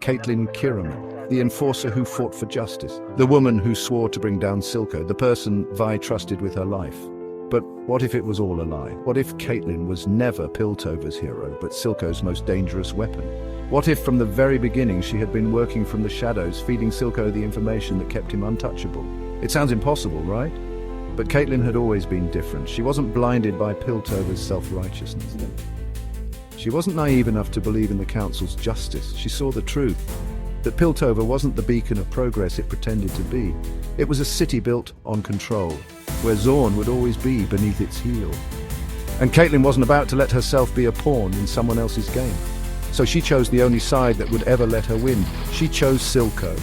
Caitlyn Kierman, the enforcer who fought for justice, the woman who swore to bring down Silco, the person Vi trusted with her life. But what if it was all a lie? What if Caitlyn was never Piltover's hero, but Silco's most dangerous weapon? What if from the very beginning she had been working from the shadows, feeding Silco the information that kept him untouchable? It sounds impossible, right? But Caitlyn had always been different. She wasn't blinded by Piltover's self-righteousness. She wasn't naive enough to believe in the Council's justice. She saw the truth, that Piltover wasn't the beacon of progress it pretended to be. It was a city built on control, where Zorn would always be beneath its heel. And Caitlyn wasn't about to let herself be a pawn in someone else's game. So she chose the only side that would ever let her win. She chose Silco.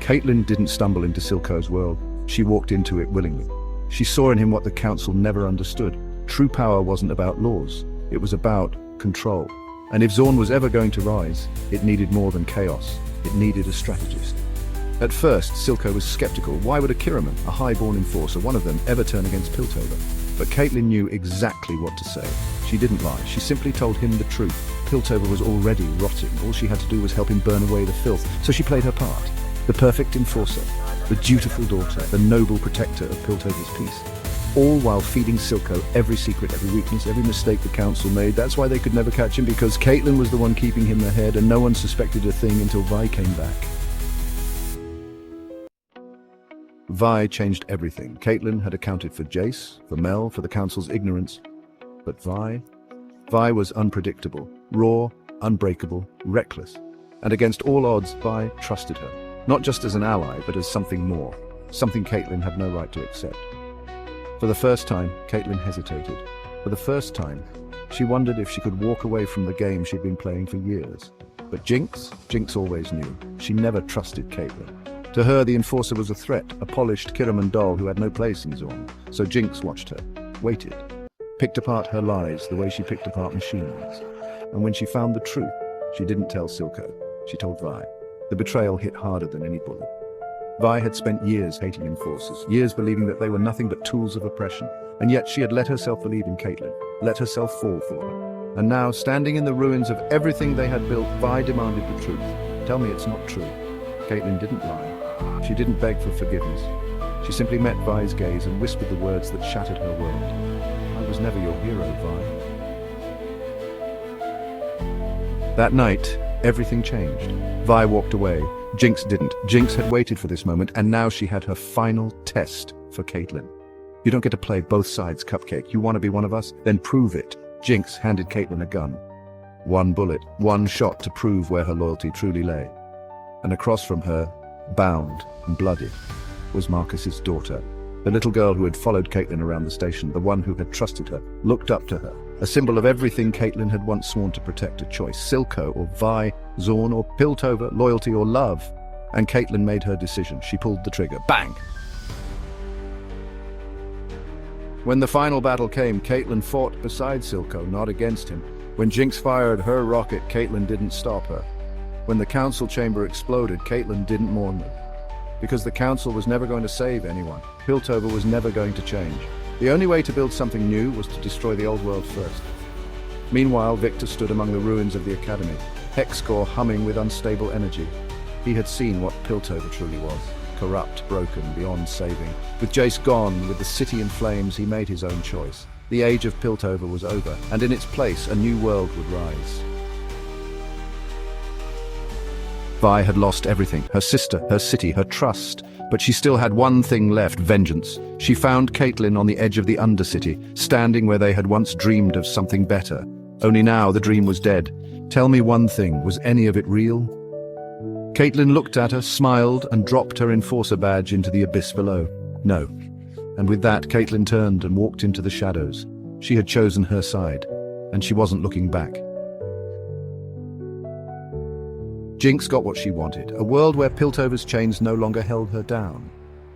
Caitlyn didn't stumble into Silco's world. She walked into it willingly. She saw in him what the Council never understood. True power wasn't about laws. It was about control. And if Zorn was ever going to rise, it needed more than chaos. It needed a strategist. At first, Silco was skeptical. Why would a Kierman, a high-born enforcer, one of them, ever turn against Piltover? But Caitlyn knew exactly what to say. She didn't lie. She simply told him the truth. Piltover was already rotting. All she had to do was help him burn away the filth. So she played her part. The perfect enforcer, the dutiful daughter, the noble protector of Piltover's peace. All while feeding Silco every secret, every weakness, every mistake the Council made. That's why they could never catch him, because Caitlyn was the one keeping him ahead, and no one suspected a thing until Vi came back. Vi changed everything. Caitlyn had accounted for Jayce, for Mel, for the Council's ignorance. But Vi was unpredictable, raw, unbreakable, reckless. And against all odds, Vi trusted her. Not just as an ally, but as something more. Something Caitlyn had no right to accept. For the first time, Caitlyn hesitated. For the first time, she wondered if she could walk away from the game she'd been playing for years. But Jayce always knew. She never trusted Caitlyn. To her, the enforcer was a threat, a polished Kierman doll who had no place in Zorn. So Jayce watched her, waited, picked apart her lies the way she picked apart machines. And when she found the truth, she didn't tell Silco. She told Vi. The betrayal hit harder than any bullet. Vi had spent years hating enforcers, years believing that they were nothing but tools of oppression. And yet she had let herself believe in Caitlyn, let herself fall for her. And now, standing in the ruins of everything they had built, Vi demanded the truth. Tell me it's not true. Caitlyn didn't lie. She didn't beg for forgiveness. She simply met Vi's gaze and whispered the words that shattered her world. I was never your hero, Vi. That night, everything changed. Vi walked away. Jayce didn't. Jayce had waited for this moment, and now she had her final test for Caitlyn. You don't get to play both sides, Cupcake. You want to be one of us? Then prove it. Jayce handed Caitlyn a gun. One bullet, one shot to prove where her loyalty truly lay. And across from her, bound and bloody, was Marcus's daughter. The little girl who had followed Caitlyn around the station, the one who had trusted her, looked up to her. A symbol of everything Caitlyn had once sworn to protect, a choice. Silco or Vi, Zorn or Piltover, loyalty or love. And Caitlyn made her decision. She pulled the trigger. Bang! When the final battle came, Caitlyn fought beside Silco, not against him. When Jayce fired her rocket, Caitlyn didn't stop her. When the council chamber exploded, Caitlyn didn't mourn them. Because the council was never going to save anyone. Piltover was never going to change. The only way to build something new was to destroy the old world first. Meanwhile, Victor stood among the ruins of the academy, hex core humming with unstable energy. He had seen what Piltover truly was. Corrupt, broken, beyond saving. With Jayce gone, with the city in flames, he made his own choice. The age of Piltover was over, and in its place, a new world would rise. Vi had lost everything, her sister, her city, her trust. But she still had one thing left, vengeance. She found Caitlyn on the edge of the Undercity, standing where they had once dreamed of something better. Only now the dream was dead. Tell me one thing, was any of it real? Caitlyn looked at her, smiled, and dropped her enforcer badge into the abyss below. No. And with that, Caitlyn turned and walked into the shadows. She had chosen her side, and she wasn't looking back. Jayce got what she wanted, a world where Piltover's chains no longer held her down.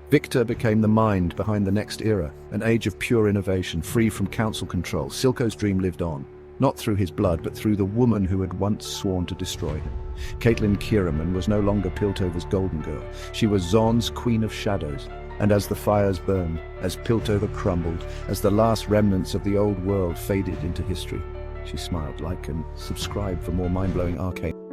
Victor became the mind behind the next era, an age of pure innovation, free from council control. Silco's dream lived on, not through his blood, but through the woman who had once sworn to destroy him. Caitlyn Kierman was no longer Piltover's golden girl. She was Zorn's queen of shadows. And as the fires burned, as Piltover crumbled, as the last remnants of the old world faded into history, She smiled. Like and subscribe for more mind-blowing arcane.